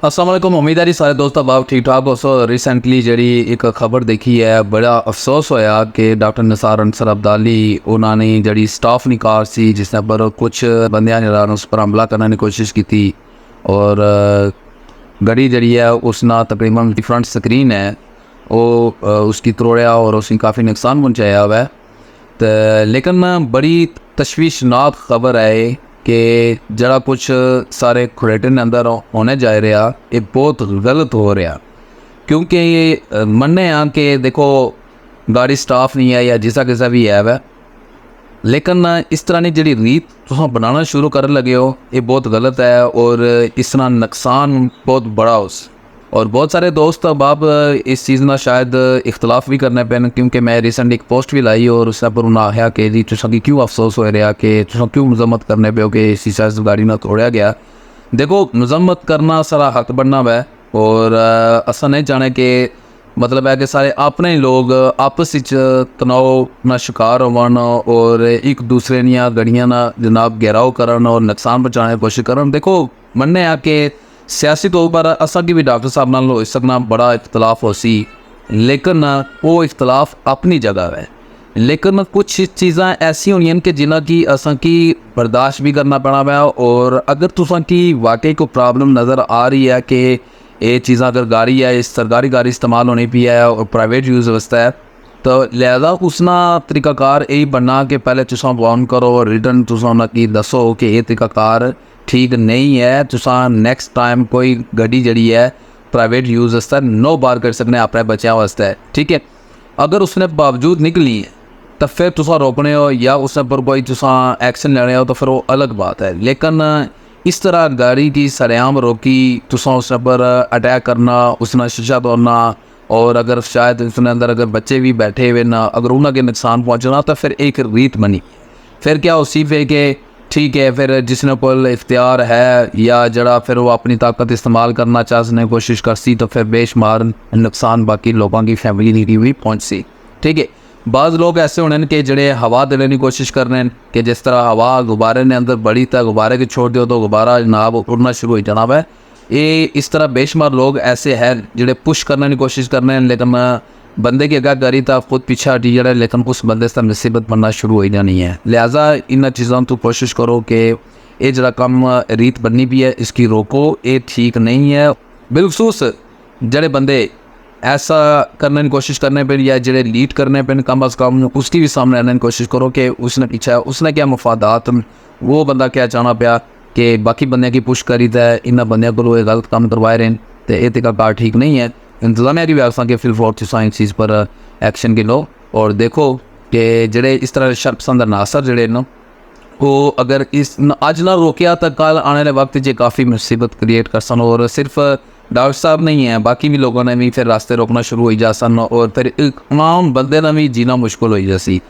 अस्सलाम वालेकुम। उम्मीद है जी सारे दोस्त आप ठीक ठाक हो। सो रिसेंटली जी एक खबर देखी है, बड़ा अफसोस होया कि डॉक्टर निसार अंसर अब्दाली उन्होंने जी स्टाफ की कार सी जिसने पर कुछ बंदियां ने उस पर हमला करने की कोशिश की थी और गड्डी जी है उसना तकरीबन फ्रंट स्क्रीन है वो उसकी तोड़िया और उसकी काफ़ी नुकसान पहुँचाया हुआ है। तो लेकिन बड़ी तशवीशनाक खबर है कि जरा कुछ सारे खुरेटे ने अंदर होने जा रहा ये बहुत गलत हो रहा, क्योंकि ये मन्ने आ कि देखो गाड़ी स्टाफ नहीं है या जिसा किसा भी है वह, लेकिन इस तरह की जी रीत तुम बनाना शुरू कर लगे हो ये बहुत गलत है और इस तरह नुकसान बहुत बड़ा उस और बहुत सारे दोस्त अब आप इस चीज़ में शायद इख्तलाफ भी करने पैन, क्योंकि मैं रिसेंट एक पोस्ट भी लाई और उस पर उन्हें आया कि जी तुम क्यों अफसोस हो रहा कि तुम क्यों मजम्मत करने पे हो कि इसी शायद गाड़ी ना तोड़ा गया। देखो मजम्मत करना सारा हक बनना वै और असा नहीं चाहने कि मतलब है कि सारे अपने ही लोग आपस तनाव ना शिकार होवन और एक दूसरे दियाँ गड्डियां ना जनाब घेराव करन और नुकसान पहुँचाने की कोशिश करन। देखो मन्ने आ कि सियासी तौर पर असा की भी डॉक्टर साहब नाल हो सकना बड़ा इख्तलाफ हो सी, लेकिन वो इख्तलाफ अपनी जगह है। लेकिन कुछ चीज़ां ऐसी होनियां कि जिन्हां की असा की बर्दाश्त भी करना पैना वै और अगर तुसां की वाकई को प्रॉब्लम नज़र आ रही है कि ये चीज़ां अगर गाड़ी है इस सरकारी गाड़ी इस्तेमाल होनी पी है और प्राइवेट यूज़ वास्ते है तो लिहाजा उसना तरीकाकार यही बनना कि पहले तुसां वार्न करो और रिटर्न तुसां उन्हें दसो कि ये तरीकाकार ठीक नहीं है। तुसां नैक्सट टाइम कोई गड्डी जी है प्राइवेट यूज़ वास्ते नो बार कर सकने अपने बच्चों वास्ते, ठीक है। अगर उसने बावजूद निकली है तो फिर तुसां रोकने हो या उस पर कोई तुसां एक्शन लेने हो तो फिर वो अलग बात है। लेकिन इस तरह गाड़ी की सरेआम रोकी तुसां उस पर अटैक करना उसने शीशा तोड़ना और अगर शायद उसने अंदर अगर बच्चे भी बैठे हुए ना अगर उन्हें नुकसान पहुँचना तो फिर एक रीत बनी। फिर क्या उसी पे कि ठीक है फिर जिसने कोई इख्तियार है या जरा फिर वो अपनी ताकत इस्तेमाल करना चाहने कोशिश कर सी तो फिर बेशुमार नुकसान बाकी लोगों की फैमिली की भी पहुँच सी, ठीक है। बाज़ लोग ऐसे होने कि जड़े हवा देने की कोशिश कर रहे हैं कि जिस तरह हवा गुब्बारे ने अंदर बड़ी तो गुब्बारे की छोड़ दो तो गुब्बारा जनाब उड़ना शुरू हो जाना है। ये इस तरह बेशुमार लोग ऐसे हैं जोड़े पुश करने की कोशिश कर रहे हैं, लेकिन बंदे की अगर करी तो खुद पीछे हटी जड़े लेकिन उस बंदे से मुसीबत बनना शुरू हो जानी है। लिहाजा इन चीज़ों तो कोशिश करो कि ये जरा कम रीत बननी भी है इसकी रोको, ये ठीक नहीं है। बिलखसूस जड़े बंदे ऐसा करने की कोशिश करने पर या जड़े लीड करने पर कम अज़ कम उसकी भी सामने आने की कोशिश करो कि उसने पीछे उसने क्या मफादात वो बंदा क्या चाहना पाया कि बाकी बंदे की पुश करी है इन बंद को गलत काम करवाए रहे हैं तो ये तरीकाकार ठीक नहीं है। इंतजामिया की भी आसा कि फिल फोर्थ इस चीज़ पर एक्शन की लो और देखो कि जड़े इस तरह शर्पसंद नासर जड़े न वो अगर इस अज ना रोकिया तो कल आने वाले वक्त जो काफ़ी मुसीबत क्रिएट कर सन और सिर्फ डॉक्टर साहब नहीं है बाकी भी लोगों ने भी फिर रास्ते रोकना शुरू हो जा सन और फिर एक आम बंदे ने भी जीना मुश्किल हो जासी।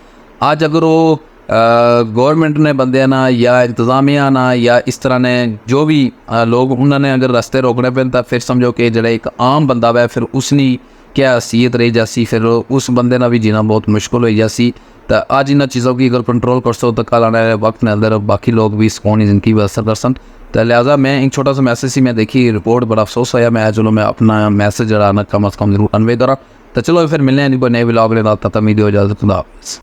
आज अगर वो गवर्नमेंट ने बंदे ना या इंतजामिया ना या इस तरह ने जो भी लोग उन्होंने अगर रास्ते रोकने पे तो फिर समझो कि जरा एक आम बंदा वै फिर उसकी क्या हैसीयत रही जासी, फिर उस बंदे ना भी जीना बहुत मुश्किल हो जासी। तो आज इन चीज़ों की अगर कंट्रोल कर सो तो कल आने वाले वक्त में अंदर बाकी लोग भी सुकून ज़िंदगी पर असर कर सन। तो लिहाजा मैं एक छोटा सा मैसेज सी मैं देखी रिपोर्ट बड़ा अफसोस होया, मैं चलो मैं अपना मैसेज जरा कम अज़ कम जरूर कन्वे करा। तो चलो फिर मिलने नहीं नए व्लॉग ले तमीद हो जाए। खुदा हाफ़िज़।